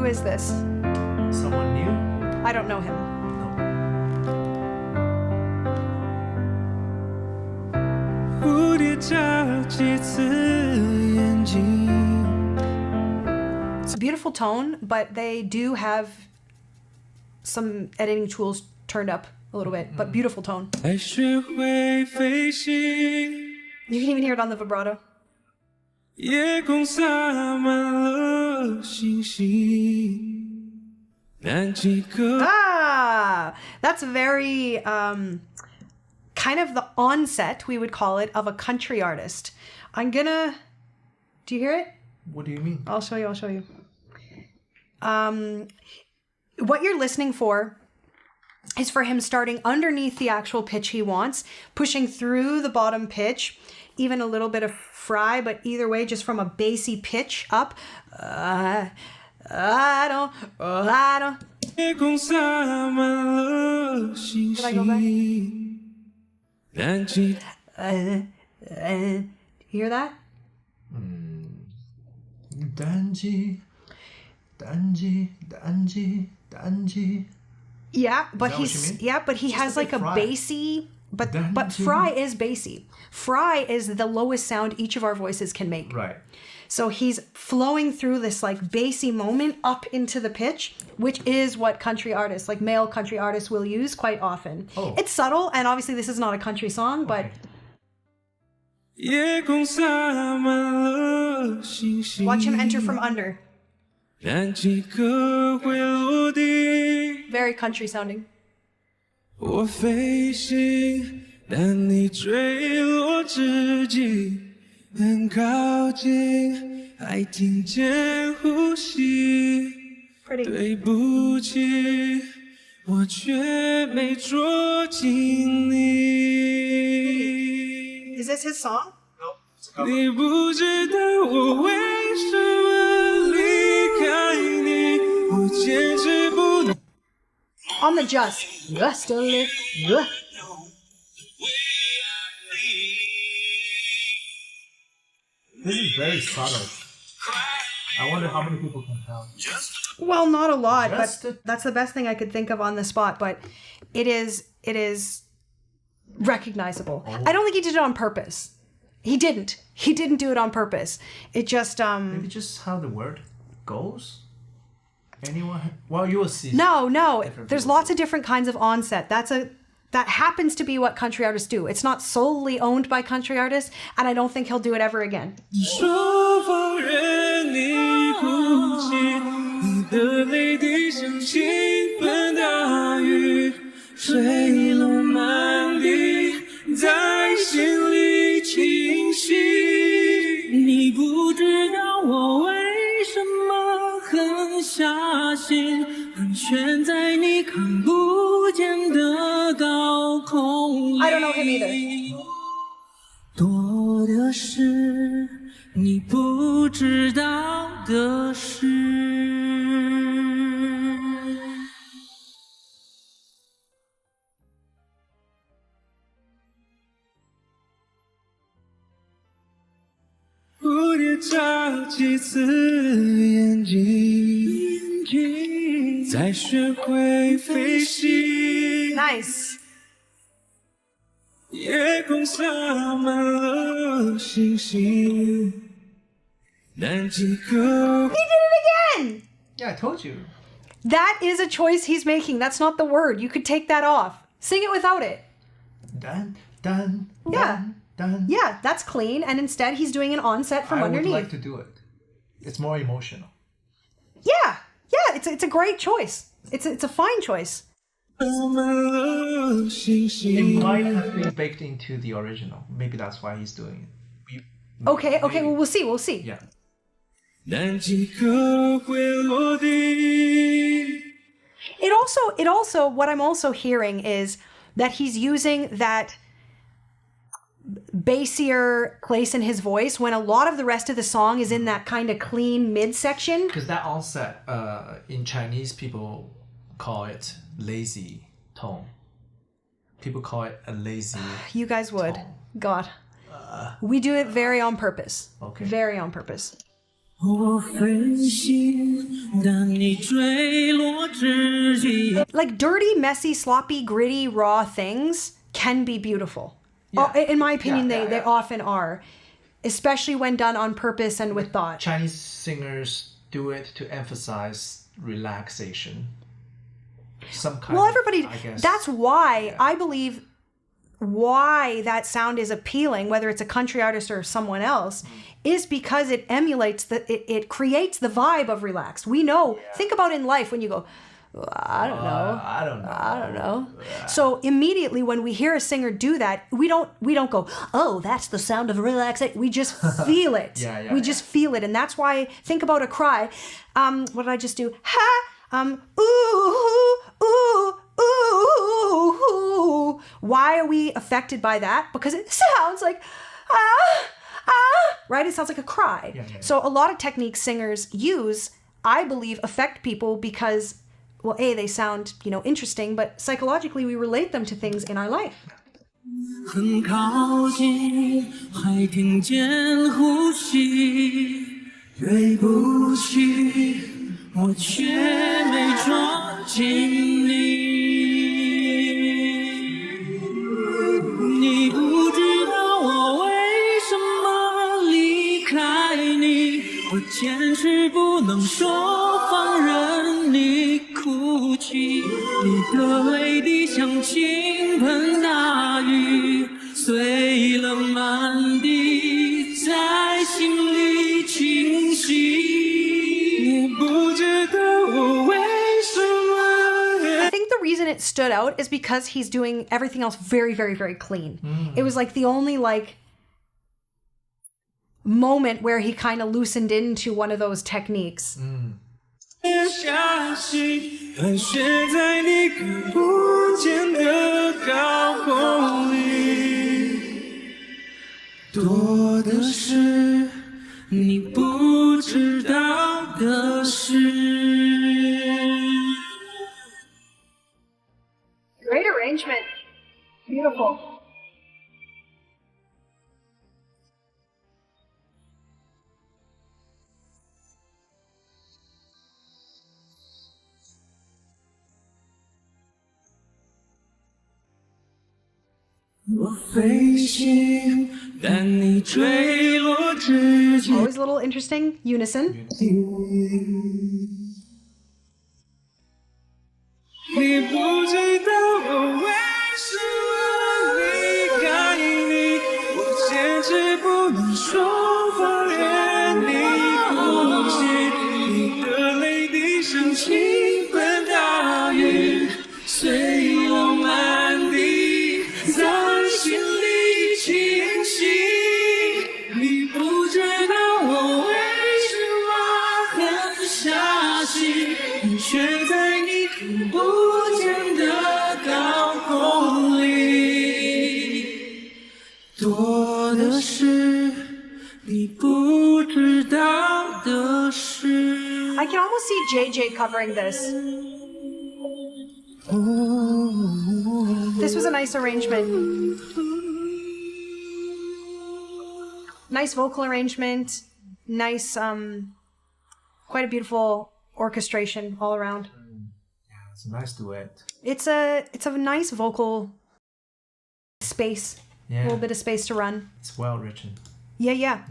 is this? Someone new? I don't know him. It's a beautiful tone, but they do have some editing tools turned up a little bit, but beautiful tone. You can even hear it on the vibrato. That's very kind of the onset, we would call it, of a country artist. Do you hear it? What do you mean? I'll show you. What you're listening for is for him starting underneath the actual pitch he wants, pushing through the bottom pitch, even a little bit of fry, but either way, just from a bassy pitch up. I don't. Did I go back? You hear that? Danji. Yeah, but he's but he has like a bassy, but fry is bassy. Fry is the lowest sound each of our voices can make. Right. So he's flowing through this like bassy moment up into the pitch, which is what country artists, like male country artists, will use quite often. Oh. It's subtle, and obviously this is not a country song, but watch him enter from under. Very country sounding. Pretty. Is this his song? No, it's a cover. On the just a little. This is very subtle. I wonder how many people can tell. Well, not a lot, but that's the best thing I could think of on the spot. But it is recognizable. Oh. I don't think he did it on purpose. He didn't do it on purpose. It just Maybe just how the word goes. Anyone? Well, you will see. No. There's lots of different kinds of onset. That happens to be what country artists do. It's not solely owned by country artists, and I don't think he'll do it ever again. I don't know him either. Nice. He did it again! Yeah, I told you. That is a choice he's making. That's not the word. You could take that off. Sing it without it. Dun. Yeah. Yeah, that's clean. And instead, he's doing an onset from underneath. I would like to do it. It's more emotional. Yeah. It's a great choice. It's a fine choice. It might have been baked into the original. Maybe that's why he's doing it. Okay. Well, we'll see. Yeah. It also, what I'm also hearing is that he's using that bassier place in his voice when a lot of the rest of the song is in that kind of clean midsection. Because that onset, in Chinese, people call it lazy tone. People call it a lazy You guys would. tone. God. We do it very on purpose. Okay. Very on purpose. Like dirty, messy, sloppy, gritty, raw things can be beautiful. Yeah. In my opinion, Yeah, they often are, especially when done on purpose and with thought. Chinese singers do it to emphasize relaxation. Some kind Well, of, everybody, I guess, that's why I believe why that sound is appealing, whether it's a country artist or someone else, is because it emulates it creates the vibe of relaxed. We know, think about in life when you go, I don't know. So immediately when we hear a singer do that, we don't go, oh, that's the sound of relaxation. We just feel it. We just feel it. And that's why, think about a cry. What did I just do? Ooh, ooh, ooh. Why are we affected by that? Because it sounds like, right? It sounds like a cry. So a lot of techniques singers use, I believe, affect people because, well, A, they sound, interesting, but psychologically we relate them to things in our life. 很靠近，还听见呼吸，对不起，我却没抓紧你。你不知道我为什么离开你，我坚持不能说放任你哭泣，你的泪滴像倾盆大雨，碎了满地，在心里清晰。你不知道我为什么。 I think the reason it stood out is because he's doing everything else very, very, very clean. It was like the only moment where he kind of loosened into one of those techniques. 相信盘旋在你看不见的高空里，多的是你不知道的事。Great arrangement. Beautiful. Always a little interesting unison. 你不知道我为什么离开你，我坚持不能说放任你哭泣，你的泪滴像倾盆大雨，碎了满地，在心里清晰。你不知道我为什么狠下心，你却在你看不见的高空里，多的是你不知道的事。 I can almost see JJ covering this. This was a nice arrangement. Nice vocal arrangement. Nice, quite a beautiful orchestration all around. Yeah, it's a nice duet. It's a nice vocal space. Yeah. A little bit of space to run. It's well written. Yeah. Yeah.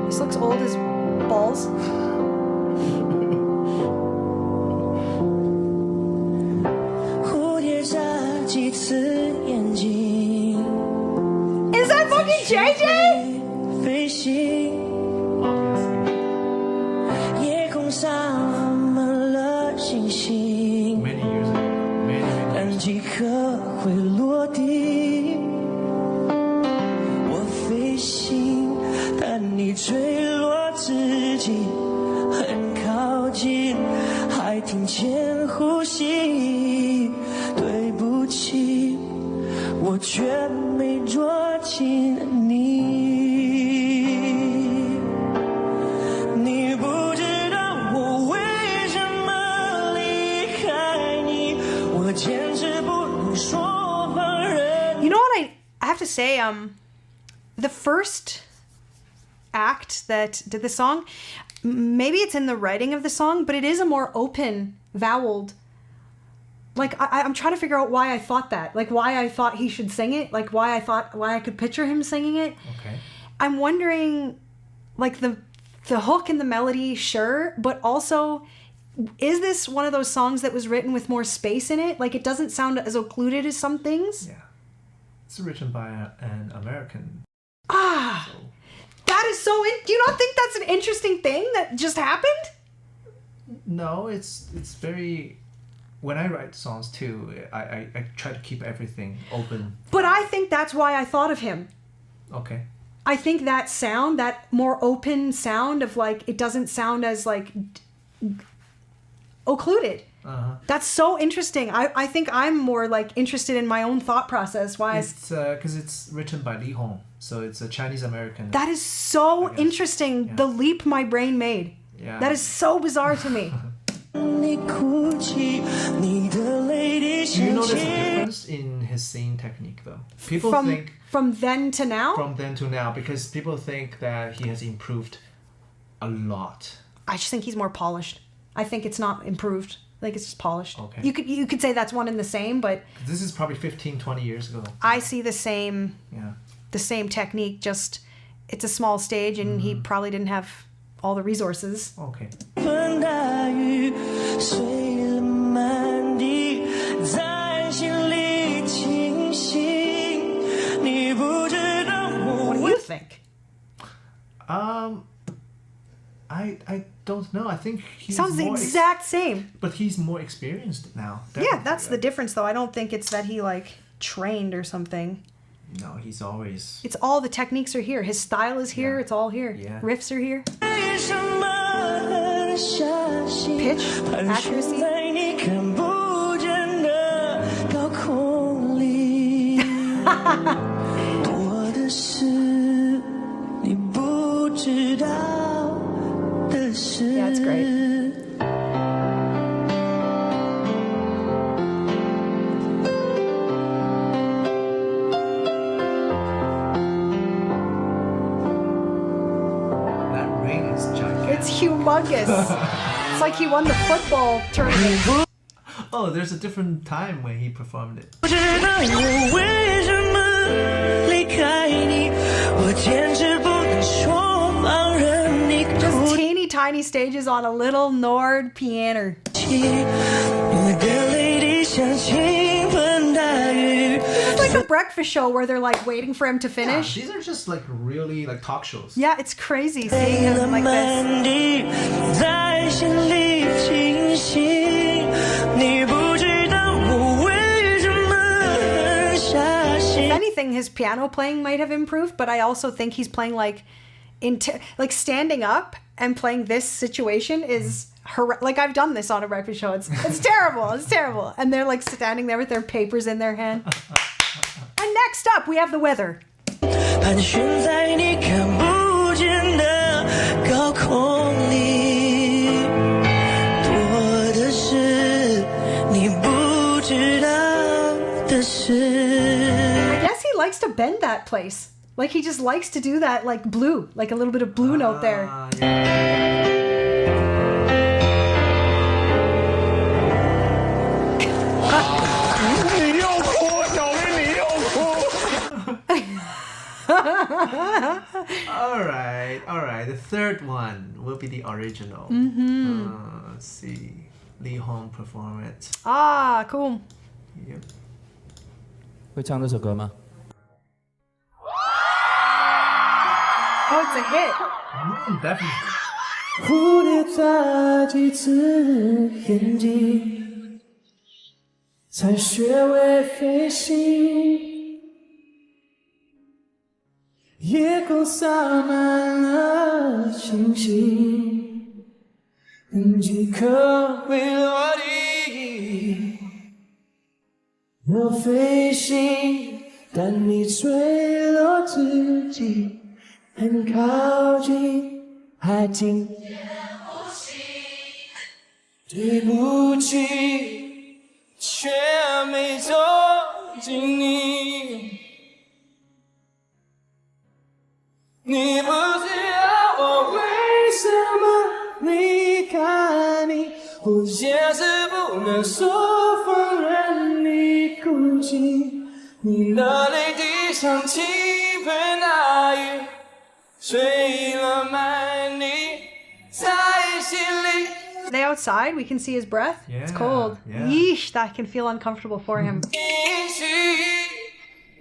This looks old as balls. Is that fucking JJ? 飞行，夜空洒满了星星， Many years ago. Many 但 years 几颗会落地。我飞行，但你坠落之际很靠近，还听见呼吸。对不起，我却没捉紧你。你不知道我为什么离开你，我坚持不能说 to say, the first act that did the song, maybe it's in the writing of the song, but it is a more open, voweled. Like, I'm trying to figure out why I thought that. Like, why I thought he should sing it. Like, why I could picture him singing it. Okay. I'm wondering, like, the hook and the melody, sure, but also, is this one of those songs that was written with more space in it? Like, it doesn't sound as occluded as some things. Yeah. It's written by an American. Ah! So. That is so... Do you not think that's an interesting thing that just happened? No, it's very... When I write songs too, I try to keep everything open. But I think that's why I thought of him. Okay. I think that sound, that more open sound of like, it doesn't sound as like occluded. Uh-huh. That's so interesting. I think I'm more like interested in my own thought process. Why? It's because it's written by Leehom, so it's a Chinese American. That is so interesting. Yeah. The leap my brain made. Yeah. That is so bizarre to me. Do you notice a difference in his singing technique, though? People think from then to now. From then to now, because people think that he has improved a lot. I just think he's more polished. I think it's not improved. Like, it's just polished. Okay. You could say that's one and the same, but this is probably 15, 20 years ago. I see the same. Yeah. The same technique. Just it's a small stage, and he probably didn't have all the resources. Okay. What do you think? I don't know. I think he sounds the exact same. But he's more experienced now. Definitely. Yeah, that's the difference, though. I don't think it's that he like trained or something. No, he's always... It's all the techniques are here. His style is here. Yeah. It's all here. Yeah. Riffs are here. Pitch, accuracy. Yeah, it's great. It's humongous. It's like he won the football tournament. Oh, there's a different time when he performed it. Just teeny tiny stages on a little Nord piano. It's like a breakfast show where they're like waiting for him to finish. Yeah, these are just like really like talk shows. Yeah, it's crazy seeing him like this. If anything, his piano playing might have improved, but I also think he's playing like like standing up and playing this situation is like I've done this on a breakfast show. It's terrible. It's terrible. And they're like standing there with their papers in their hand. And next up, we have the weather. I guess he likes to bend that place. Like he just likes to do that, like blue, like a little bit of blue note there. Yeah. All right. The third one will be the original. Let's see. Leehom perform it. Ah, cool. Yep. 会唱这首歌吗？ Oh, it's a hit. Definitely. 蝴蝶眨几次眼睛，才学会飞行。夜空洒满了星星，几颗会落地。要飞行，但你坠落自己。 很靠近，还听见呼吸。对不起，却没走进你。我坚持不能说放任你孤寂，你的泪滴像倾盆大雨，碎了满你在心里。 Stay outside, we can see his breath. It's Yeah, cold. yeah. Yeesh, that can feel uncomfortable for him.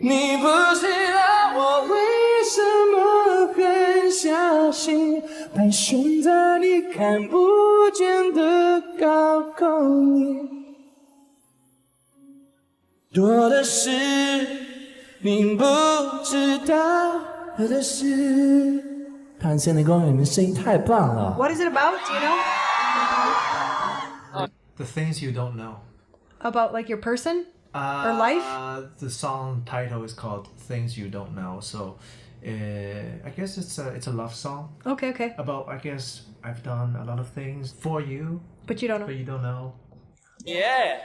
你不知道我为什么狠下心，盘旋在你看不见的高空里，多的是你不知道的事。潘森的公园，你们声音太棒了。 What is it about? Do you know? The things you don't know. About like your person or life? The song title is called "Things You Don't Know." So, I guess it's a love song Okay, okay. about. I guess I've done a lot of things for you, But you don't but know. you don't know. Yeah.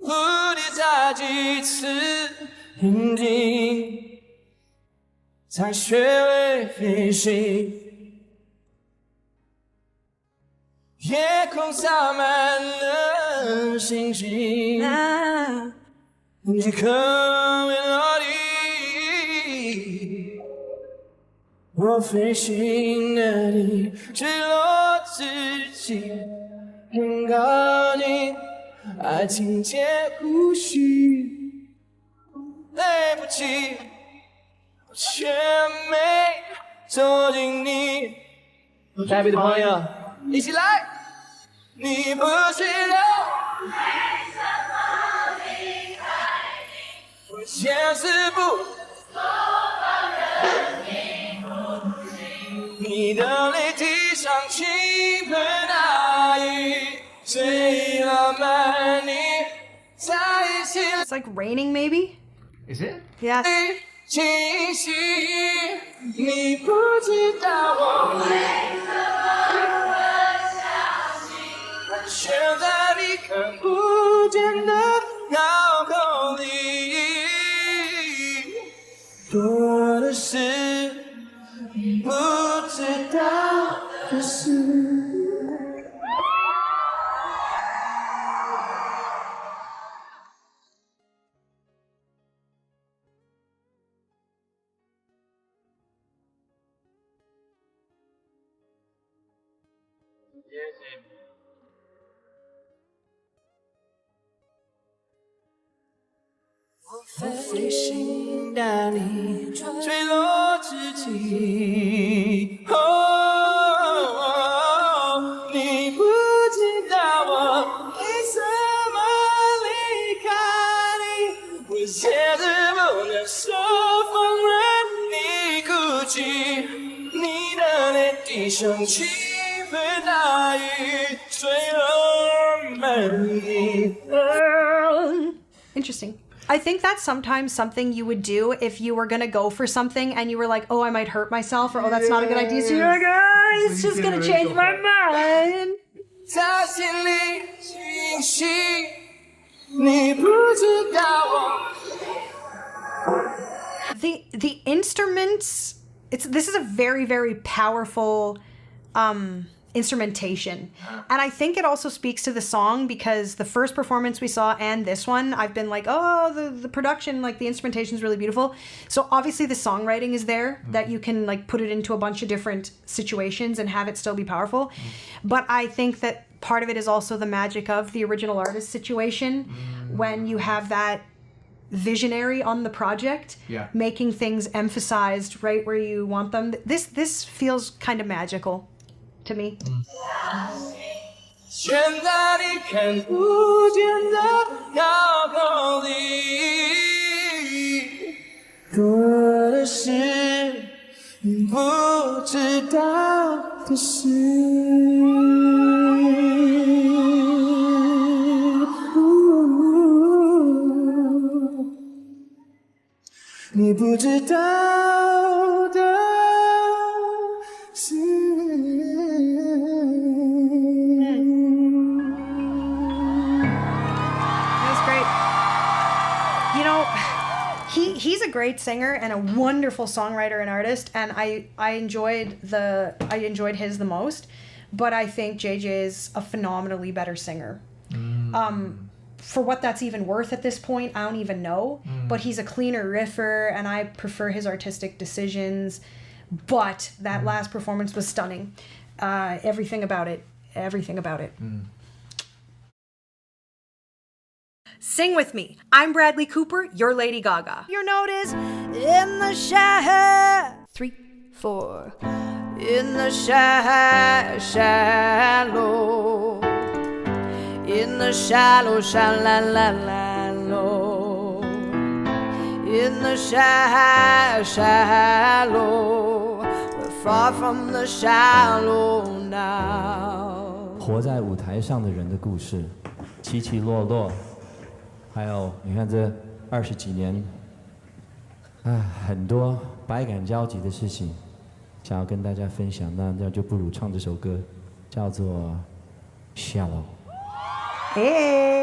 蝴蝶在几次平静，才学会飞行。夜空洒满了星星，你可会落地？我飞行的你，坠落之际，很靠近，爱情间呼吸。对不起，我却没走进你。台北的朋友，一起来！你不知道为什么离开你，我坚持不说放任你孤寂，你的泪滴像倾盆大雨，碎了满你在心 It's like raining, maybe? Is it? Yeah. 清晰，你不知道我为什么会相信，悬在你看不见的高空里，多的是你不知道的事。飞行带你坠落之际，你不知道我为什么离开你，我坚持不能说放任你孤寂，你的泪滴像倾盆大雨，坠落满地。 Interesting. I think that's sometimes something you would do if you were gonna go for something and you were like, oh, I might hurt myself, or oh, that's not a good idea. So you're like, oh, it's just gonna change my mind. 在心里清晰，你不知道我。 The instruments, this is a very, very powerful instrumentation, and I think it also speaks to the song, because the first performance we saw and this one, I've been like, oh, the production, like the instrumentation is really beautiful. So obviously the songwriting is there, that you can like put it into a bunch of different situations and have it still be powerful. But I think that part of it is also the magic of the original artist situation, when you have that visionary on the project, making things emphasized right where you want them. This feels kind of magical to me. 悬在你看不见的高空里，多的是你不知道的事。你不知道的事。 That's great. You know, he's a great singer and a wonderful songwriter and artist, and I enjoyed his the most, but I think JJ is a phenomenally better singer. For what that's even worth at this point, I don't even know. But he's a cleaner riffer, and I prefer his artistic decisions. But that last performance was stunning. Everything about it. Sing with me. I'm Bradley Cooper, you're Lady Gaga. Your note is in the shallow. 3, 4. In the shallow. In the shallow, shallow. In the shallow. We're far from the shallow now. 活在舞台上的人的故事，起起落落，还有你看这20几年，很多百感交集的事情，想要跟大家分享，那就不如唱这首歌，叫做《Shallow》。Hey.